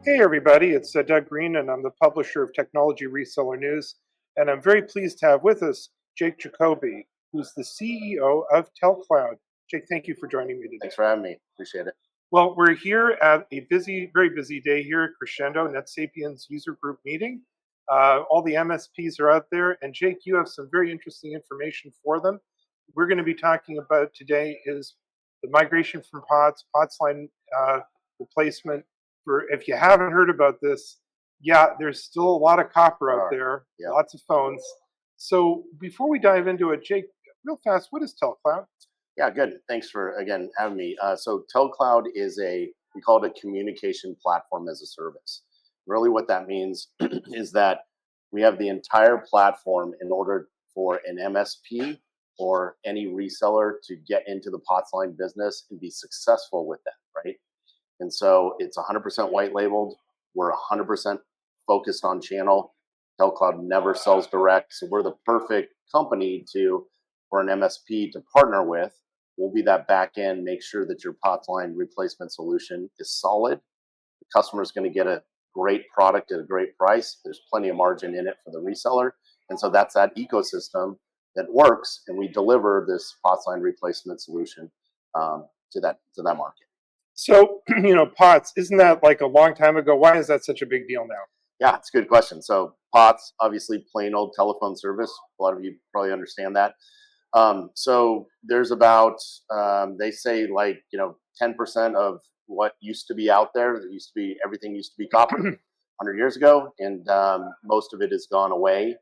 Hey everybody, it's Doug Green and I'm the publisher of Technology Reseller News, and I'm very pleased to have with us Jake Jacoby, who's the CEO of TelCloud. Jake, thank you for joining me today. Thanks for having me. Appreciate it. Well, we're here at a very busy day here at Crexendo NetSapiens user group meeting. All the MSPs are out there, and Jake, you have some very interesting information for them. We're going to be talking about today is the migration from POTS line replacement. For if you haven't heard about this, yeah, there's still a lot of copper out there, lots of phones. So before we dive into it, Jake, real fast, what is TelCloud? Yeah, good. Thanks for, again, having me. So TelCloud is we call it a communication platform as a service. Really what that means is that we have the entire platform in order for an MSP or any reseller to get into the POTS line business and be successful with that, right? And so it's 100% white labeled. We're 100% focused on channel. TelCloud never sells direct. So we're the perfect company for an MSP to partner with. We'll be that back end, make sure that your POTS line replacement solution is solid. The customer is going to get a great product at a great price. There's plenty of margin in it for the reseller. And so that's that ecosystem that works. And we deliver this POTS line replacement solution to that market. So, POTS, isn't that like a long time ago? Why is that such a big deal now? Yeah, it's a good question. So POTS, obviously plain old telephone service. A lot of you probably understand that. So there's about, they say 10% of what used to be out there. Everything used to be copper 100 years ago, and most of it has gone away.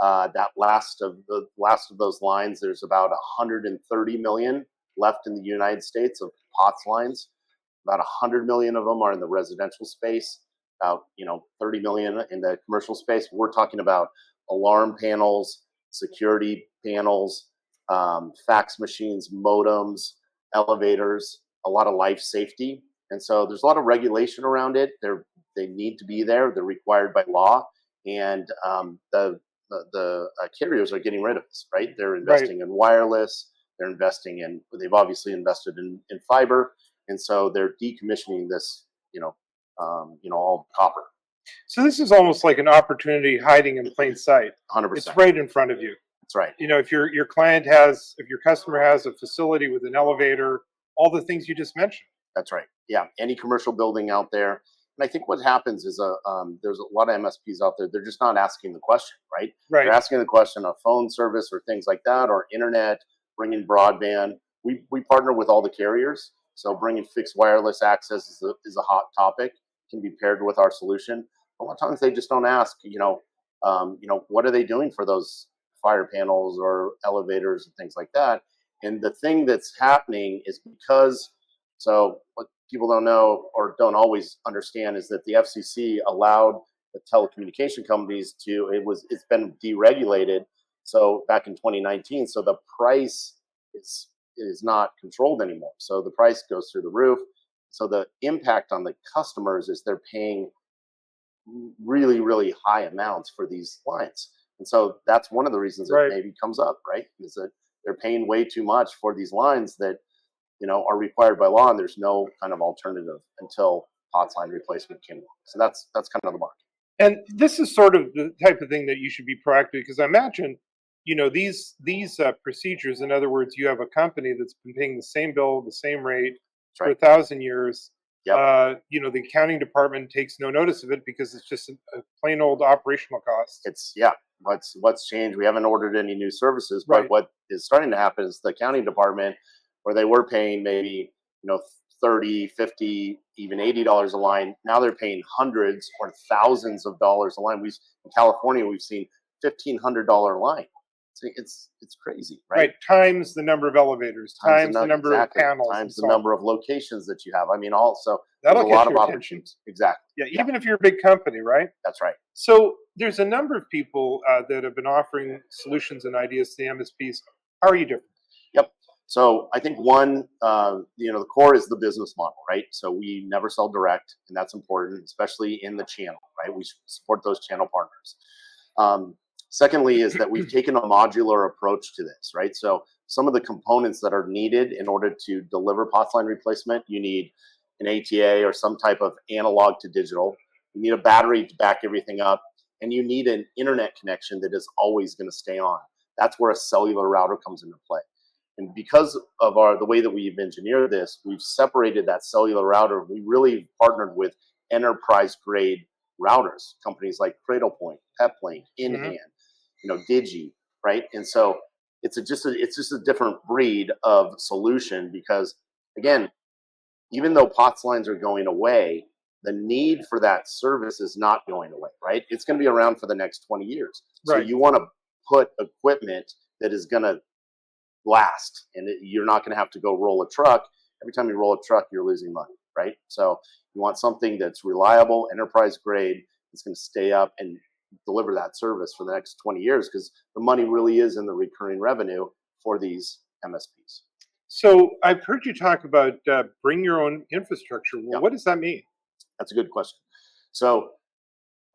That last of those lines, there's about 130 million left in the United States of POTS lines. About 100 million of them are in the residential space, about 30 million in the commercial space. We're talking about alarm panels, security panels, fax machines, modems, elevators, a lot of life safety. And so there's a lot of regulation around it. They need to be there. They're required by law. And the carriers are getting rid of this, right? They're investing in wireless. They've obviously invested in fiber. And so they're decommissioning this, all copper. So this is almost like an opportunity hiding in plain sight. 100%. It's right in front of you. That's right. If your customer has a facility with an elevator, all the things you just mentioned. That's right. Yeah. Any commercial building out there. And I think what happens is there's a lot of MSPs out there. They're just not asking the question, right? Right. They're asking the question of phone service or things like that, or internet, bringing broadband. We partner with all the carriers. So bringing fixed wireless access is a hot topic. It can be paired with our solution. A lot of times they just don't ask, what are they doing for those fire panels or elevators and things like that. And the thing that's happening is so what people don't know or don't always understand is that the FCC allowed the telecommunication companies it's been deregulated. So back in 2019, so the price is not controlled anymore. So the price goes through the roof. So the impact on the customers is they're paying really, really high amounts for these lines. And so that's one of the reasons it maybe comes up, right? Is that they're paying way too much for these lines that, are required by law, and there's no kind of alternative until POTS line replacement came along. So that's kind of the market. And this is sort of the type of thing that you should be proactive, because I imagine, these procedures, in other words, you have a company that's been paying the same bill, the same rate for 1,000 years. Yep. The accounting department takes no notice of it because it's just a plain old operational cost. What's changed? We haven't ordered any new services, but what is starting to happen is the accounting department, where they were paying maybe $30, $50, even $80 a line, now they're paying hundreds or thousands of dollars a line. In California, we've seen $1,500 line. It's crazy, right? Right. Times the number of elevators, times the number of panels, times the number of locations that you have. I mean, also there's a lot of opportunities. Exactly. Yeah, even if you're a big company, right? That's right. So there's a number of people that have been offering solutions and ideas to the MSPs. How are you different? Yep. So I think one, the core is the business model, right? So we never sell direct, and that's important, especially in the channel, right? We support those channel partners. Secondly, is that we've taken a modular approach to this, right? So some of the components that are needed in order to deliver POTS line replacement, you need an ATA or some type of analog to digital. You need a battery to back everything up, and you need an internet connection that is always going to stay on. That's where a cellular router comes into play. And because of the way that we've engineered this, we've separated that cellular router. We really partnered with enterprise grade routers, companies like Cradlepoint, Peplane, Mhm. InHand, Digi, right? And so it's just a different breed of solution because, again, even though POTS lines are going away, the need for that service is not going away, right? It's going to be around for the next 20 years. So Right. you want to put equipment that is going to last, and you're not going to have to go roll a truck. Every time you roll a truck, you're losing money, right? So you want something that's reliable, enterprise grade, that's going to stay up and deliver that service for the next 20 years because the money really is in the recurring revenue for these MSPs. So I've heard you talk about bring your own infrastructure. Well, Yeah, what does that mean? that's a good question. So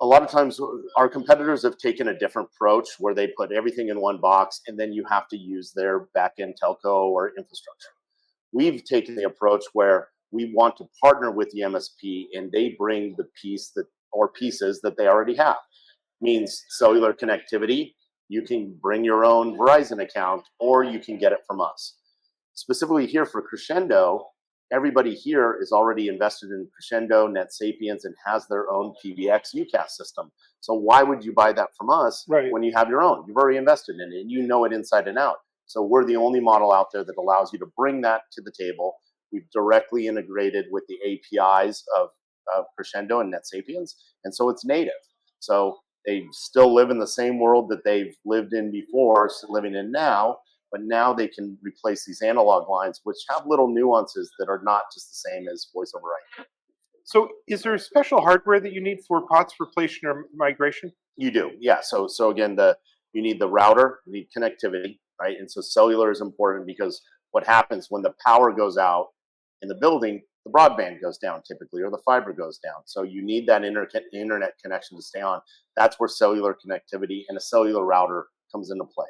a lot of times our competitors have taken a different approach where they put everything in one box and then you have to use their back-end telco or infrastructure. We've taken the approach where we want to partner with the MSP and they bring the pieces that they already have. Means cellular connectivity. You can bring your own Verizon account or you can get it from us. Specifically here for Crexendo, everybody here is already invested in Crexendo, NetSapiens, and has their own PBX UCAS system. So why would you buy that from us Right. when you have your own? You've already invested in it and you know it inside and out. So we're the only model out there that allows you to bring that to the table. We've directly integrated with the APIs of Crexendo and NetSapiens, and so it's native. So they still live in the same world that they've lived in before, living in now, but now they can replace these analog lines, which have little nuances that are not just the same as voice over IP. So is there special hardware that you need for POTS replacement or migration? You do, yeah. So again, you need the router, you need connectivity, right? And so cellular is important because what happens when the power goes out in the building, the broadband goes down typically, or the fiber goes down. So you need that internet connection to stay on. That's where cellular connectivity and a cellular router comes into play.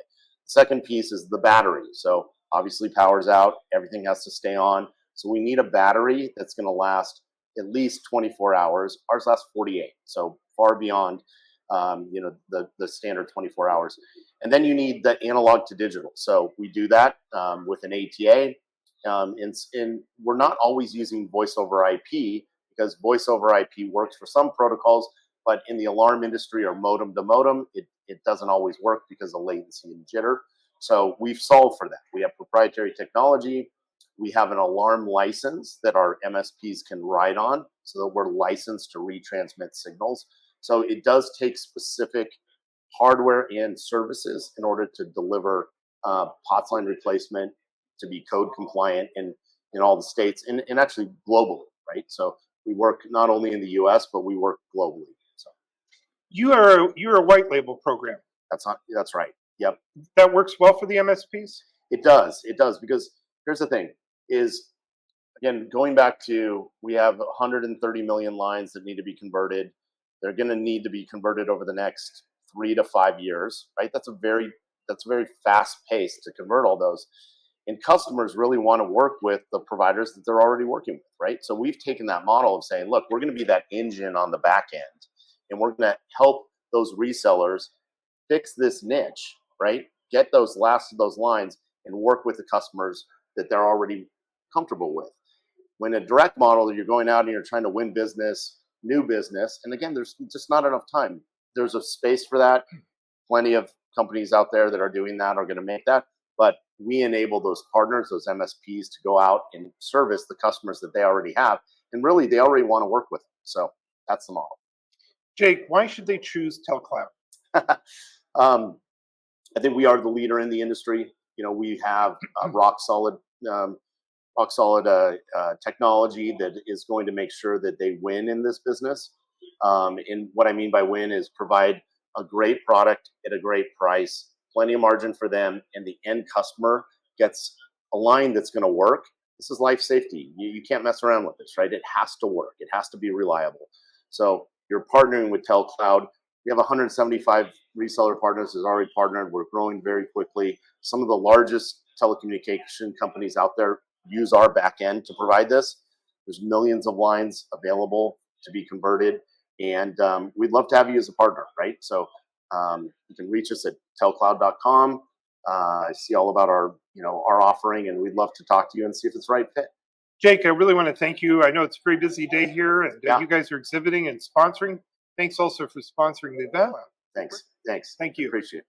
Second piece is the battery. So obviously power's out, everything has to stay on. So we need a battery that's going to last at least 24 hours. Ours lasts 48, so far beyond the standard 24 hours. And then you need the analog to digital. So we do that with an ATA. And we're not always using voice over IP because voice over IP works for some protocols, but in the alarm industry or modem to modem, it doesn't always work because of latency and jitter. So we've solved for that. We have proprietary technology. We have an alarm license that our MSPs can ride on so that we're licensed to retransmit signals. So it does take specific hardware and services in order to deliver POTS line replacement to be code compliant in all the states and actually globally, right? So we work not only in the US, but we work globally. So You're a white label program. that's right. Yep. That works well for the MSPs? It does. It does because here's the thing is again, going back to we have 130 million lines that need to be converted. They're going to need to be converted over the next 3 to 5 years, right? That's a very fast pace to convert all those. And customers really want to work with the providers that they're already working with, right? So we've taken that model of saying, look, we're going to be that engine on the back end, and we're going to help those resellers fix this niche, right? Get those last of those lines and work with the customers that they're already comfortable with. When a direct model, you're going out and you're trying to win business, new business, and again, there's just not enough time. There's a space for that. Plenty of companies out there that are doing that are going to make that, but we enable those partners, those MSPs, to go out and service the customers that they already have, and really they already want to work with them. So that's the model. Jake, why should they choose Telcloud? I think we are the leader in the industry. We have rock solid technology that is going to make sure that they win in this business. And what I mean by win is provide a great product at a great price, plenty of margin for them, and the end customer gets a line that's going to work. This is life safety. You can't mess around with this, right? It has to work. It has to be reliable. So you're partnering with Telcloud. We have 175 reseller partners that already partnered. We're growing very quickly. Some of the largest telecommunication companies out there use our back end to provide this. There's millions of lines available to be converted. And we'd love to have you as a partner, right? So you can reach us at telcloud.com. I see all about our offering, and we'd love to talk to you and see if it's the right fit. Jake, I really want to thank you. I know it's a very busy day here, and Yeah. you guys are exhibiting and sponsoring. Thanks also for sponsoring the event. Thanks. Thank you. Appreciate it.